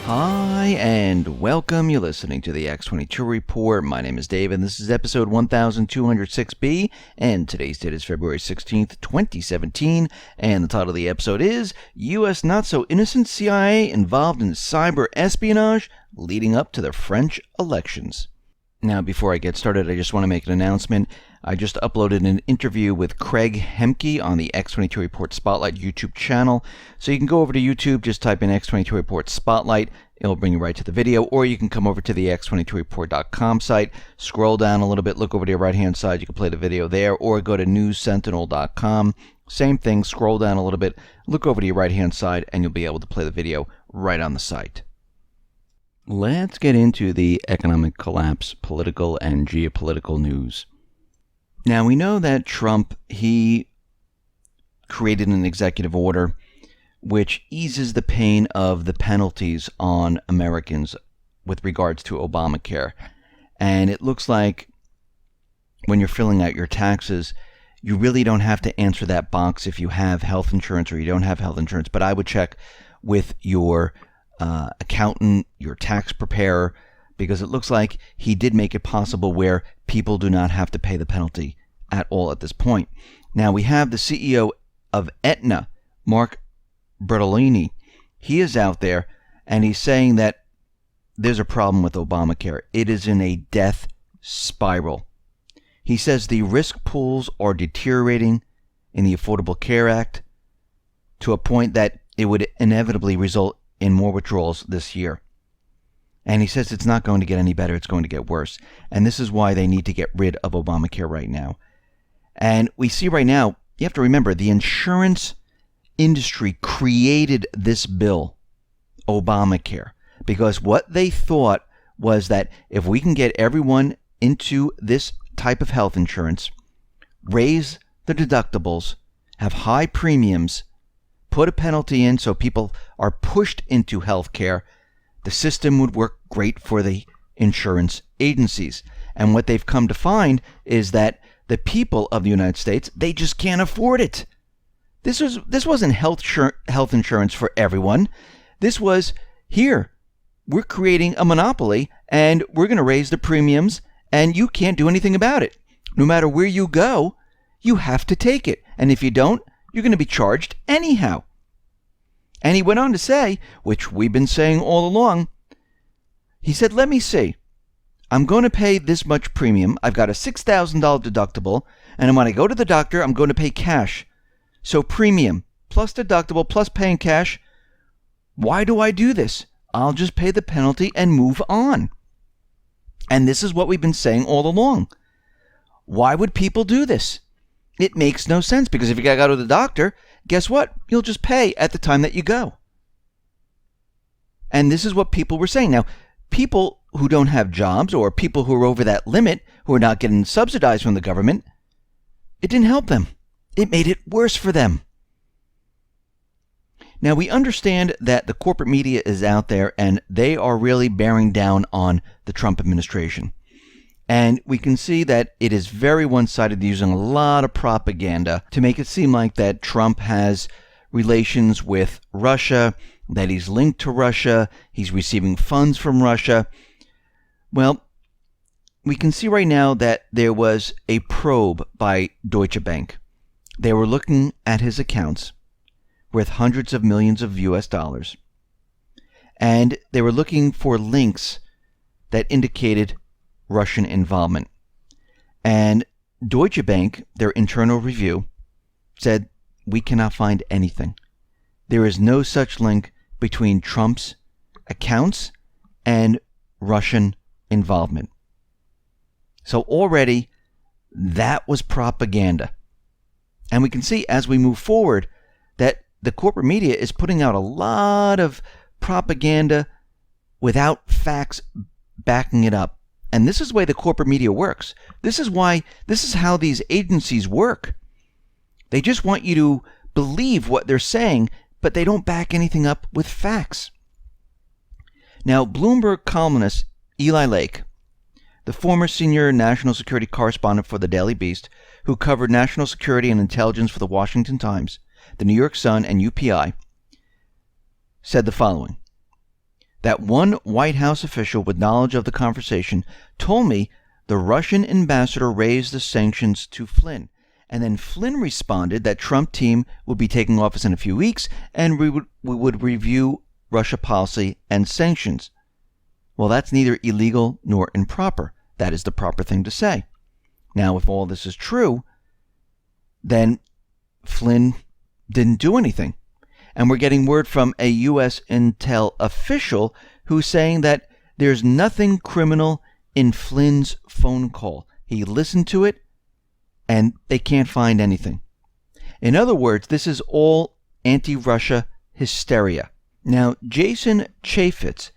Hi, and welcome. You're listening to the X22 Report. My name is David, and this is episode 1206B, and today's date is February 16th, 2017, and the title of the episode is U.S. Not-So-Innocent CIA Involved in Cyber Espionage Leading Up to the French Elections. Now, before I get started, I just want to make an announcement. I just uploaded an interview with Craig Hemke on the X22 Report Spotlight YouTube channel. So you can go over to YouTube, just type in X22 Report Spotlight. It'll bring you right to the video. Or you can come over to the x22report.com site, scroll down a little bit, look over to your right-hand side. You can play the video there. Or go to newssentinel.com. Same thing, scroll down a little bit, look over to your right-hand side, and you'll be able to play the video right on the site. Let's get into the economic collapse, political and geopolitical news. Now, we know that Trump, he created an executive order which eases the pain of the penalties on Americans with regards to Obamacare. And it looks like when you're filling out your taxes, you really don't have to answer that box if you have health insurance or you don't have health insurance. But I would check with your accountant, your tax preparer, because it looks like he did make it possible where people do not have to pay the penalty at all at this point. Now we have the CEO of Aetna, Mark Bertolini. He is out there and he's saying that there's a problem with Obamacare. It is in a death spiral. He says the risk pools are deteriorating in the Affordable Care Act to a point that it would inevitably result in more withdrawals this year. And he says it's not going to get any better, it's going to get worse. And this is why they need to get rid of Obamacare right now. And we see right now, you have to remember, the insurance industry created this bill, Obamacare, because what they thought was that if we can get everyone into this type of health insurance, raise the deductibles, have high premiums, put a penalty in so people are pushed into health care, the system would work great for the insurance agencies. And what they've come to find is that the people of the United States, they just can't afford it. This wasn't health insurance for everyone. This was, here, we're creating a monopoly and we're going to raise the premiums and you can't do anything about it. No matter where you go, you have to take it. And if you don't, you're going to be charged anyhow. And he went on to say, which we've been saying all along, he said, let me see. I'm going to pay this much premium. I've got a $6,000 deductible. And when I go to the doctor, I'm going to pay cash. So premium plus deductible plus paying cash. Why do I do this? I'll just pay the penalty and move on. And this is what we've been saying all along. Why would people do this? It makes no sense, because if you got to go to the doctor, guess what? You'll just pay at the time that you go. And this is what people were saying. Now, people who don't have jobs or people who are over that limit, who are not getting subsidized from the government, it didn't help them. It made it worse for them. Now, we understand that the corporate media is out there and they are really bearing down on the Trump administration. And we can see that it is very one-sided, using a lot of propaganda to make it seem like that Trump has relations with Russia, that he's linked to Russia, he's receiving funds from Russia. Well, we can see right now that there was a probe by Deutsche Bank. They were looking at his accounts worth hundreds of millions of US dollars. And they were looking for links that indicated Russian involvement. And Deutsche Bank, their internal review, said, we cannot find anything. There is no such link between Trump's accounts and Russian involvement. So already, that was propaganda. And we can see as we move forward that the corporate media is putting out a lot of propaganda without facts backing it up. And this is the way the corporate media works. This is how these agencies work. They just want you to believe what they're saying, but they don't back anything up with facts. Now, Bloomberg columnist Eli Lake, the former senior national security correspondent for the Daily Beast, who covered national security and intelligence for the Washington Times, the New York Sun, and UPI, said the following: that one White House official with knowledge of the conversation told me the Russian ambassador raised the sanctions to Flynn. And then Flynn responded that Trump team would be taking office in a few weeks and we would review Russia policy and sanctions. Well, that's neither illegal nor improper. That is the proper thing to say. Now, if all this is true, then Flynn didn't do anything. And we're getting word from a U.S. intel official who's saying that there's nothing criminal in Flynn's phone call. He listened to it, and they can't find anything. In other words, this is all anti-Russia hysteria. Now, Jason Chaffetz,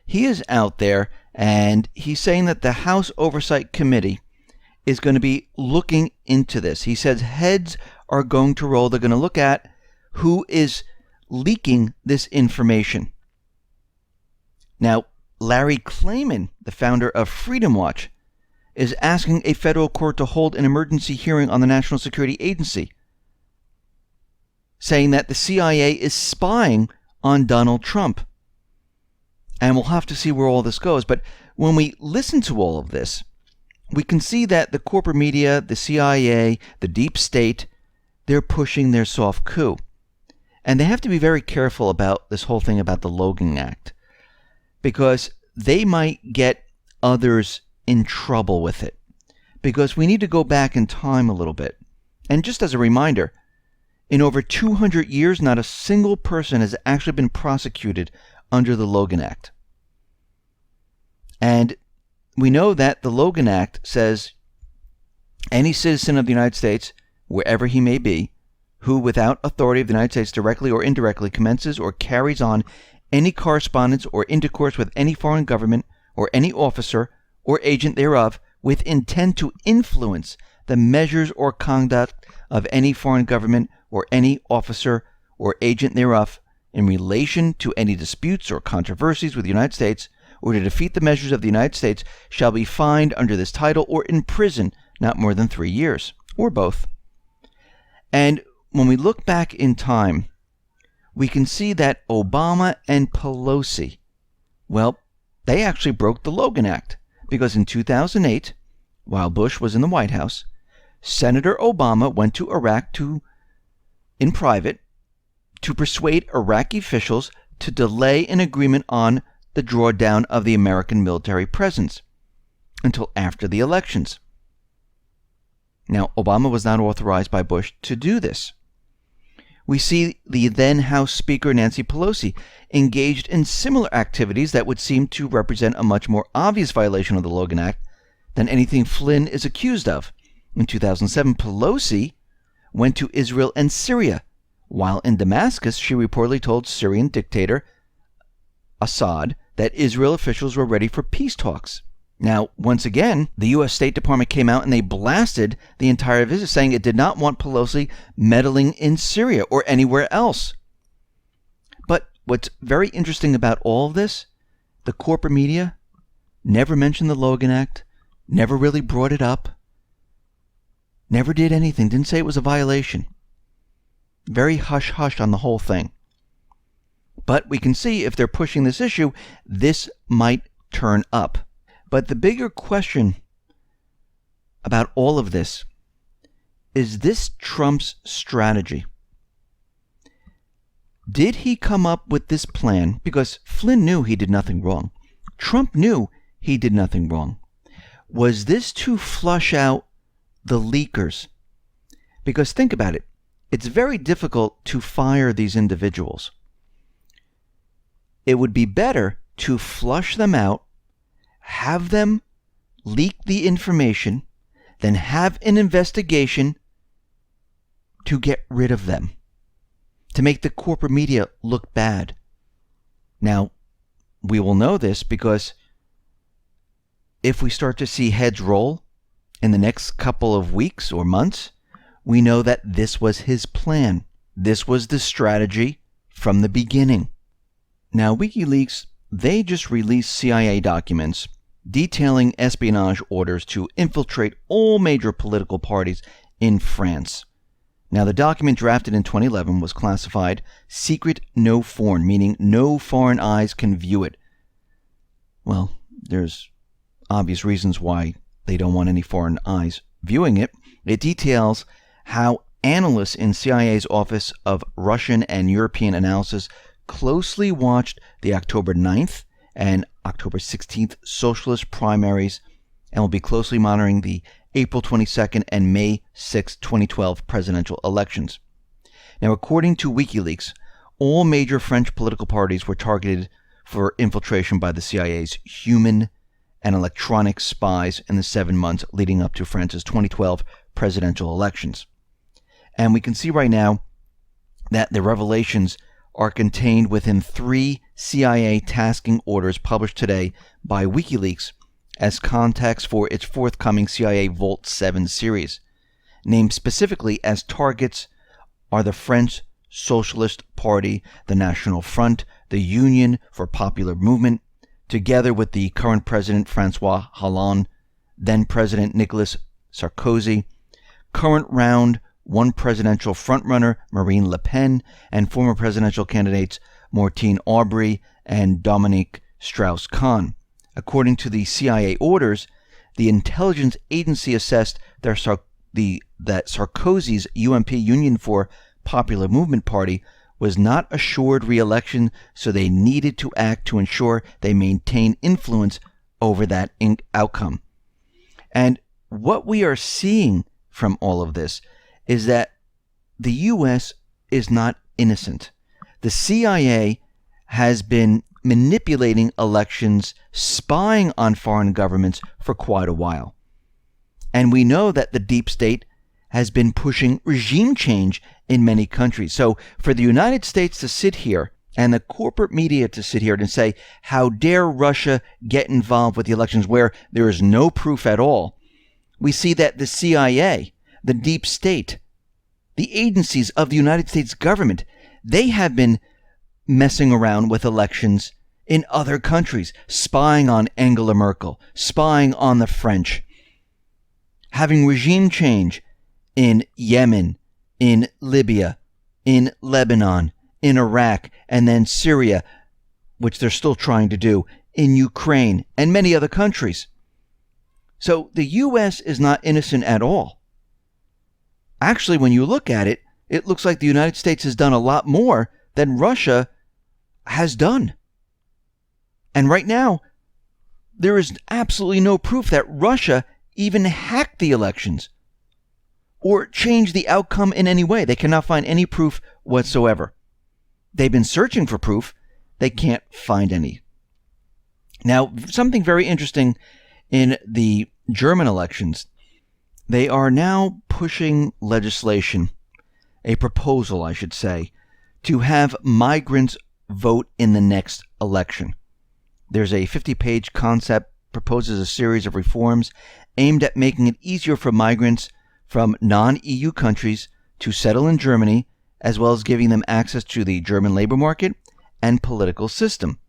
he is out there, and he's saying that the House Oversight Committee is going to be looking into this. He says heads are going to roll. They're going to look at who is leaking this information. Now, Larry Klayman, the founder of Freedom Watch, is asking a federal court to hold an emergency hearing on the National Security Agency, saying that the CIA is spying on Donald Trump. And we'll have to see where all this goes. But when we listen to all of this, we can see that the corporate media, the CIA, the deep state, they're pushing their soft coup. And they have to be very careful about this whole thing about the Logan Act, because they might get others in trouble with it. Because we need to go back in time a little bit. And just as a reminder, in over 200 years, not a single person has actually been prosecuted under the Logan Act. And we know that the Logan Act says any citizen of the United States, wherever he may be, who without authority of the United States directly or indirectly commences or carries on any correspondence or intercourse with any foreign government or any officer or agent thereof with intent to influence the measures or conduct of any foreign government or any officer or agent thereof in relation to any disputes or controversies with the United States, or to defeat the measures of the United States, shall be fined under this title or in prison not more than 3 years, or both. And when we look back in time, we can see that Obama and Pelosi, well, they actually broke the Logan Act, because in 2008, while Bush was in the White House, Senator Obama went to Iraq in private to persuade Iraqi officials to delay an agreement on the drawdown of the American military presence until after the elections. Now, Obama was not authorized by Bush to do this. We see the then House Speaker Nancy Pelosi engaged in similar activities that would seem to represent a much more obvious violation of the Logan Act than anything Flynn is accused of. In 2007, Pelosi went to Israel and Syria. While in Damascus, she reportedly told Syrian dictator Assad that Israel officials were ready for peace talks. Now, once again, the U.S. State Department came out and they blasted the entire visit, saying it did not want Pelosi meddling in Syria or anywhere else. But what's very interesting about all of this, the corporate media never mentioned the Logan Act, never really brought it up, never did anything, didn't say it was a violation. Very hush-hush on the whole thing. But we can see if they're pushing this issue, this might turn up. But the bigger question about all of this is this Trump's strategy? Did he come up with this plan? Because Flynn knew he did nothing wrong. Trump knew he did nothing wrong. Was this to flush out the leakers? Because think about it. It's very difficult to fire these individuals. It would be better to flush them out, have them leak the information, then have an investigation to get rid of them, to make the corporate media look bad. Now, we will know this because if we start to see heads roll in the next couple of weeks or months, we know that this was his plan. This was the strategy from the beginning. Now, Wikileaks, they just released CIA documents detailing espionage orders to infiltrate all major political parties in France. Now, the document drafted in 2011 was classified secret no foreign, meaning no foreign eyes can view it. well, there's obvious reasons why they don't want any foreign eyes viewing it. It details how analysts in CIA's Office of Russian and European Analysis closely watched the October 9th and October 16th socialist primaries and will be closely monitoring the April 22nd and May 6, 2012 presidential elections. Now, according to Wikileaks, all major French political parties were targeted for infiltration by the CIA's human and electronic spies in the 7 months leading up to France's 2012 presidential elections. And we can see right now that the revelations are contained within 3 CIA tasking orders published today by Wikileaks as context for its forthcoming CIA Vault 7 series. Named specifically as targets are the French Socialist Party, the National Front, the Union for Popular Movement, together with the current President François Hollande, then President Nicolas Sarkozy, current round 1 presidential frontrunner Marine Le Pen, and former presidential candidates Martine Aubry and Dominique Strauss-Kahn. According to the CIA orders, the intelligence agency assessed that Sarkozy's UMP, Union for Popular Movement Party, was not assured re-election, so they needed to act to ensure they maintain influence over that outcome. And what we are seeing from all of this is that the U.S. is not innocent. The CIA has been manipulating elections, spying on foreign governments for quite a while. And we know that the deep state has been pushing regime change in many countries. So for the United States to sit here and the corporate media to sit here and say, how dare Russia get involved with the elections where there is no proof at all, we see that the CIA, the deep state, the agencies of the United States government, they have been messing around with elections in other countries, spying on Angela Merkel, spying on the French, having regime change in Yemen, in Libya, in Lebanon, in Iraq, and then Syria, which they're still trying to do, in Ukraine, and many other countries. So the U.S. is not innocent at all. Actually, when you look at it, it looks like the United States has done a lot more than Russia has done. And right now, there is absolutely no proof that Russia even hacked the elections or changed the outcome in any way. They cannot find any proof whatsoever. They've been searching for proof. They can't find any. Now, something very interesting in the German elections, they are now pushing legislation, a proposal, I should say, to have migrants vote in the next election. There's a 50-page concept, proposes a series of reforms aimed at making it easier for migrants from non-EU countries to settle in Germany, as well as giving them access to the German labor market and political system.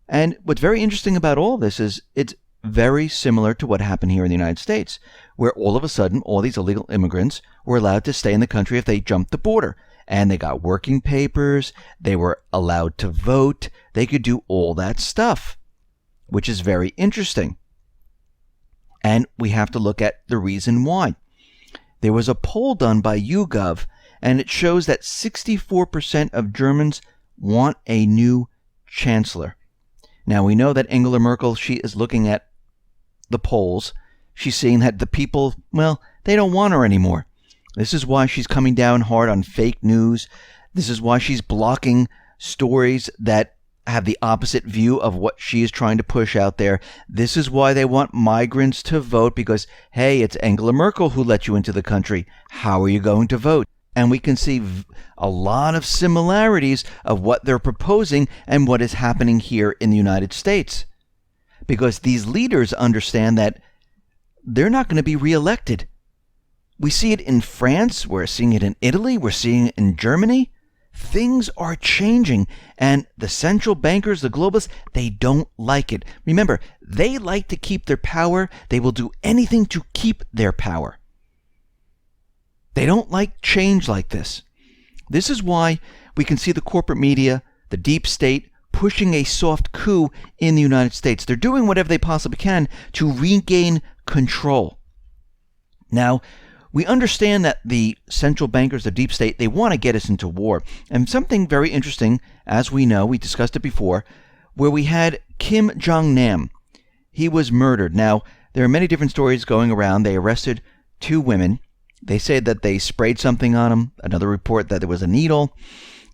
And what's very interesting about all this is it's very similar to what happened here in the United States, where all of a sudden all these illegal immigrants were allowed to stay in the country if they jumped the border. And they got working papers, they were allowed to vote, they could do all that stuff, which is very interesting. And we have to look at the reason why. There was a poll done by YouGov, and it shows that 64% of Germans want a new chancellor. Now, we know that Angela Merkel, she is looking at the polls. She's seeing that the people, well, they don't want her anymore. This is why she's coming down hard on fake news. This is why she's blocking stories that have the opposite view of what she is trying to push out there. This is why they want migrants to vote, because, hey, it's Angela Merkel who let you into the country. How are you going to vote? And we can see a lot of similarities of what they're proposing and what is happening here in the United States. Because these leaders understand that they're not going to be reelected. We see it in France, we're seeing it in Italy, we're seeing it in Germany. Things are changing, and the central bankers, the globalists, they don't like it. Remember, they like to keep their power. They will do anything to keep their power. They don't like change like this. This is why we can see the corporate media, the deep state, pushing a soft coup in the United States. They're doing whatever they possibly can to regain control. Now, we understand that the central bankers, the deep state, they want to get us into war. And something very interesting, as we know, we discussed it before, where we had Kim Jong-nam. He was murdered. Now, there are many different stories going around. They arrested 2 women. They say that they sprayed something on them. Another report that there was a needle.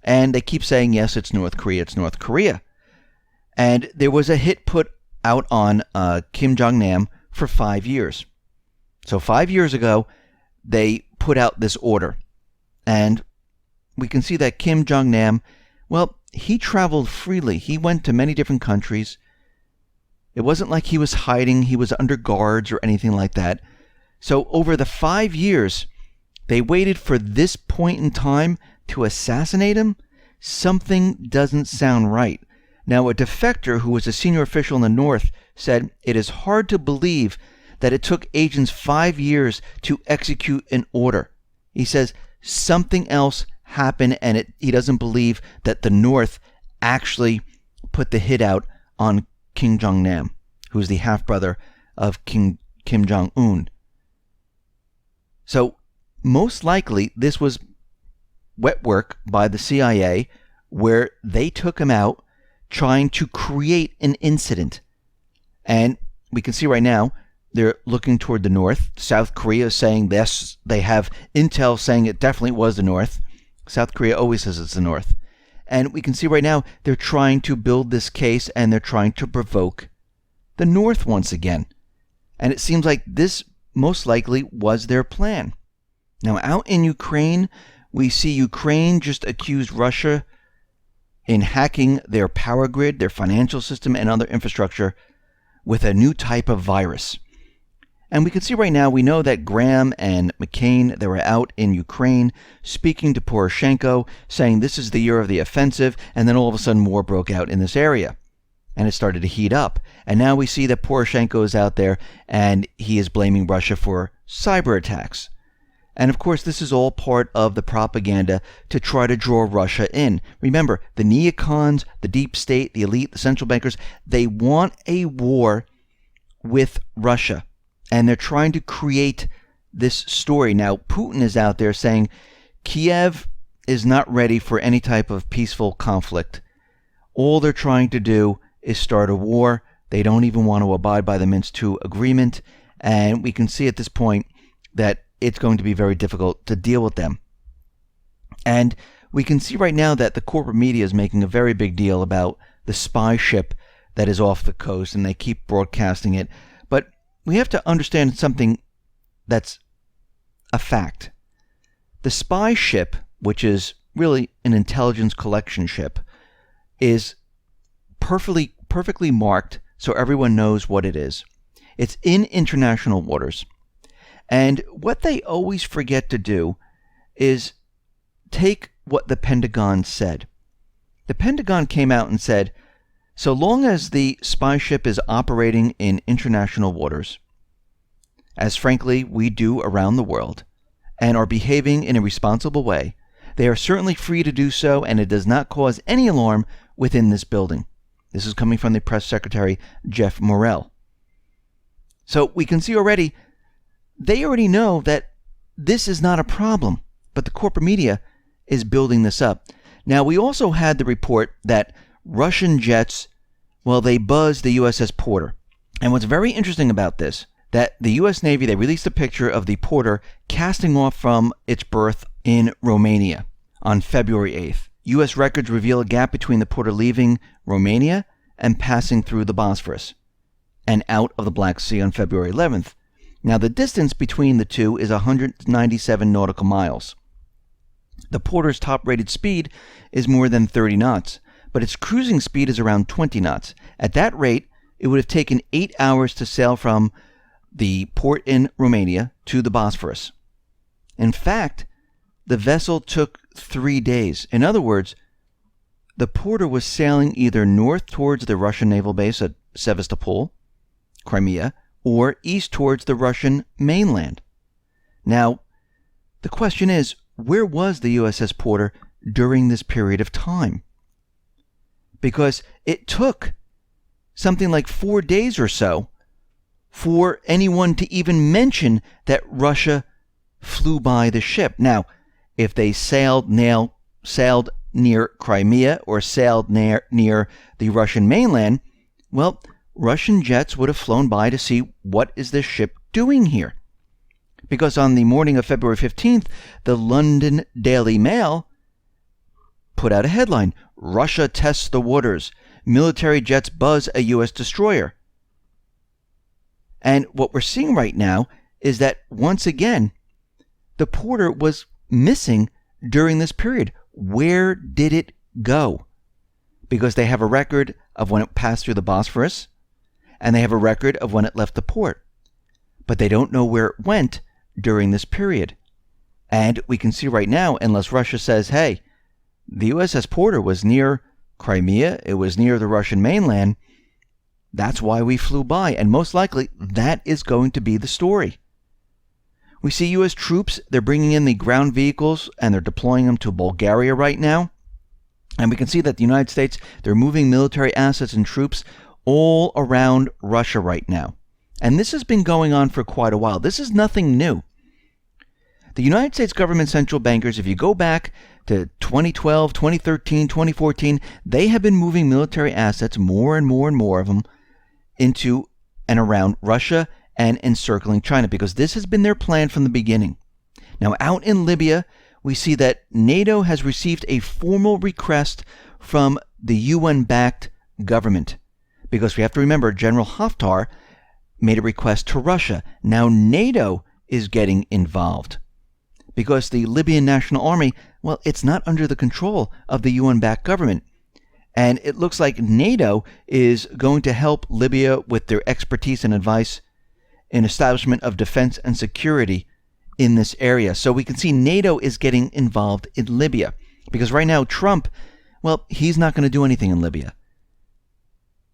And they keep saying, yes, it's North Korea, it's North Korea. And there was a hit put out on Kim Jong-nam for 5 years. So 5 years ago, they put out this order. And we can see that Kim Jong-nam, well, he traveled freely. He went to many different countries. It wasn't like he was hiding, he was under guards or anything like that. So over the 5 years, they waited for this point in time to assassinate him. Something doesn't sound right. Now, a defector who was a senior official in the North said it is hard to believe that it took agents 5 years to execute an order. He says something else happened, and he doesn't believe that the North actually put the hit out on Kim Jong-nam, who's the half-brother of Kim Jong-un. So most likely this was wet work by the CIA, where they took him out trying to create an incident. And we can see right now they're looking toward the North. South Korea is saying this. They have intel saying it definitely was the North. South Korea always says it's the North. And we can see right now they're trying to build this case, and they're trying to provoke the North once again. And it seems like this most likely was their plan. Now, out in Ukraine, we see Ukraine just accused Russia in hacking their power grid, their financial system, and other infrastructure with a new type of virus. And we can see right now, we know that Graham and McCain, they were out in Ukraine speaking to Poroshenko, saying this is the year of the offensive, and then all of a sudden war broke out in this area. And it started to heat up. And now we see that Poroshenko is out there, and he is blaming Russia for cyber attacks. And of course, this is all part of the propaganda to try to draw Russia in. Remember, the neocons, the deep state, the elite, the central bankers, they want a war with Russia. And they're trying to create this story. Now, Putin is out there saying Kiev is not ready for any type of peaceful conflict. All they're trying to do is start a war. They don't even want to abide by the Minsk II agreement. And we can see at this point that it's going to be very difficult to deal with them. And we can see right now that the corporate media is making a very big deal about the spy ship that is off the coast, and they keep broadcasting it. But we have to understand something that's a fact. The spy ship, which is really an intelligence collection ship, is perfectly marked so everyone knows what it is. It's in international waters. And what they always forget to do is take what the Pentagon said. The Pentagon came out and said, so long as the spy ship is operating in international waters, as frankly we do around the world, and are behaving in a responsible way, they are certainly free to do so, and it does not cause any alarm within this building. This is coming from the press secretary, Jeff Morrell. So we can see already, they already know that this is not a problem, but the corporate media is building this up. Now, we also had the report that Russian jets, well, they buzzed the USS Porter. And what's very interesting about this, that the U.S. Navy, they released a picture of the Porter casting off from its berth in Romania on February 8th. U.S. records reveal a gap between the Porter leaving Romania and passing through the Bosphorus and out of the Black Sea on February 11th. Now, the distance between the two is 197 nautical miles. The Porter's top-rated speed is more than 30 knots, but its cruising speed is around 20 knots. At that rate, it would have taken 8 hours to sail from the port in Romania to the Bosphorus. In fact, the vessel took 3 days. In other words, the Porter was sailing either north towards the Russian naval base at Sevastopol, Crimea, or east towards the Russian mainland. Now, the question is, where was the USS Porter during this period of time? because it took something like 4 days or so for anyone to even mention that Russia flew by the ship. Now, if they sailed near Crimea or sailed near the Russian mainland, well, Russian jets would have flown by to see what is this ship doing here. Because on the morning of February 15th, the London Daily Mail put out a headline, "Russia tests the waters. Military jets buzz a U.S. destroyer." And what we're seeing right now is that, once again, the Porter was missing during this period. Where did it go? Because they have a record of when it passed through the Bosphorus, and they have a record of when it left the port. But they don't know where it went during this period. And we can see right now, unless Russia says, hey, the USS Porter was near Crimea, it was near the Russian mainland, that's why we flew by. And most likely, that is going to be the story. We see U.S. troops, they're bringing in the ground vehicles, and they're deploying them to Bulgaria right now. And we can see that the United States, they're moving military assets and troops all around Russia right now. And this has been going on for quite a while. This is nothing new. The United States government central bankers, if you go back to 2012, 2013, 2014, they have been moving military assets, more and more and more of them, into and around Russia and encircling China, because this has been their plan from the beginning. Now, out in Libya, we see that NATO has received a formal request from the UN-backed government, because we have to remember General Haftar made a request to Russia. Now NATO is getting involved because the Libyan National Army, well, it's not under the control of the UN-backed government. And it looks like NATO is going to help Libya with their expertise and advice in establishment of defense and security in this area. So we can see NATO is getting involved in Libya, because right now Trump, well, he's not going to do anything in Libya.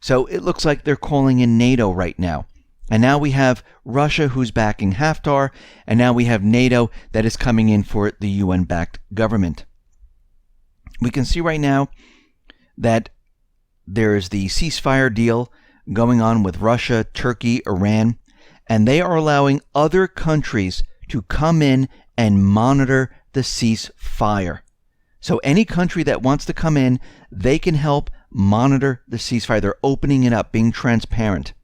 So it looks like they're calling in NATO right now. And now we have Russia, who's backing Haftar, and now we have NATO that is coming in for the UN-backed government. We can see right now that there is the ceasefire deal going on with Russia, Turkey, Iran, and they are allowing other countries to come in and monitor the ceasefire. So any country that wants to come in, they can help monitor the ceasefire. They're opening it up, being transparent.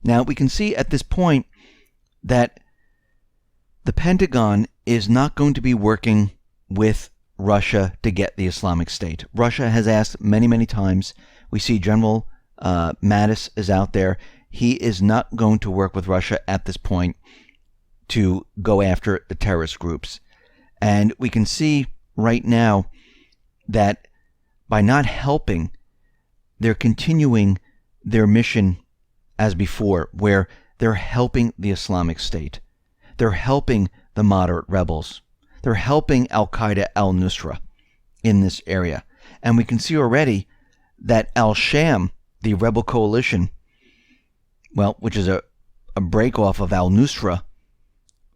Now, we can see at this point that the Pentagon is not going to be working with Russia to get the Islamic State. Russia has asked many, many times. We see General Mattis is out there. He is not going to work with Russia at this point to go after the terrorist groups. And we can see right now that by not helping, they're continuing their mission as before, where they're helping the Islamic State. They're helping the moderate rebels. They're helping Al-Qaeda, al-Nusra in this area. And we can see already that al-Sham, the rebel coalition, well, which is a break-off of al-Nusra,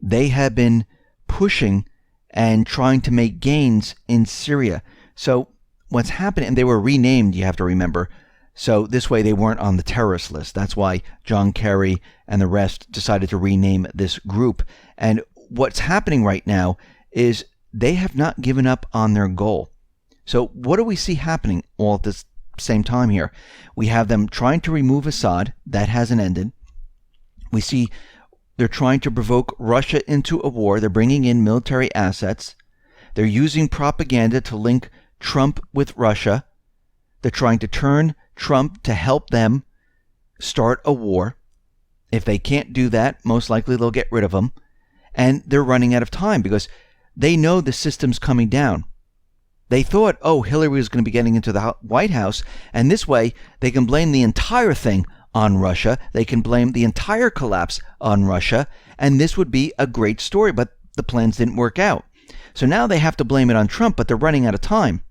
they have been pushing and trying to make gains in Syria. So what's happening, and they were renamed, you have to remember, so this way they weren't on the terrorist list. That's why John Kerry and the rest decided to rename this group. And what's happening right now is they have not given up on their goal. So what do we see happening all at the same time here? We have them trying to remove Assad. That hasn't ended. We see they're trying to provoke Russia into a war. They're bringing in military assets. They're using propaganda to link Trump with Russia. They're trying to turn Trump to help them start a war. If they can't do that, most likely they'll get rid of him. And they're running out of time because they know the system's coming down. They thought, oh, Hillary was going to be getting into the White House, and this way they can blame the entire thing on Russia. They can blame the entire collapse on Russia, and this would be a great story, but the plans didn't work out. So now they have to blame it on Trump, but they're running out of time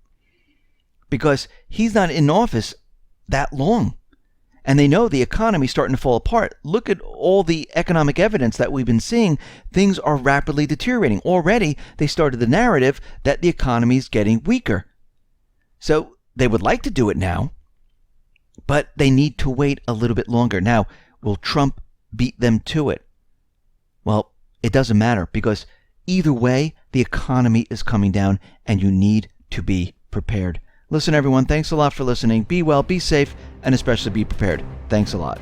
because he's not in office that long. And they know the economy's starting to fall apart. Look at all the economic evidence that we've been seeing. Things are rapidly deteriorating. Already, they started the narrative that the economy is getting weaker. So they would like to do it now, but they need to wait a little bit longer. Now, will Trump beat them to it? Well, it doesn't matter, because either way, the economy is coming down and you need to be prepared. Listen, everyone, thanks a lot for listening. Be well, be safe, and especially be prepared. Thanks a lot.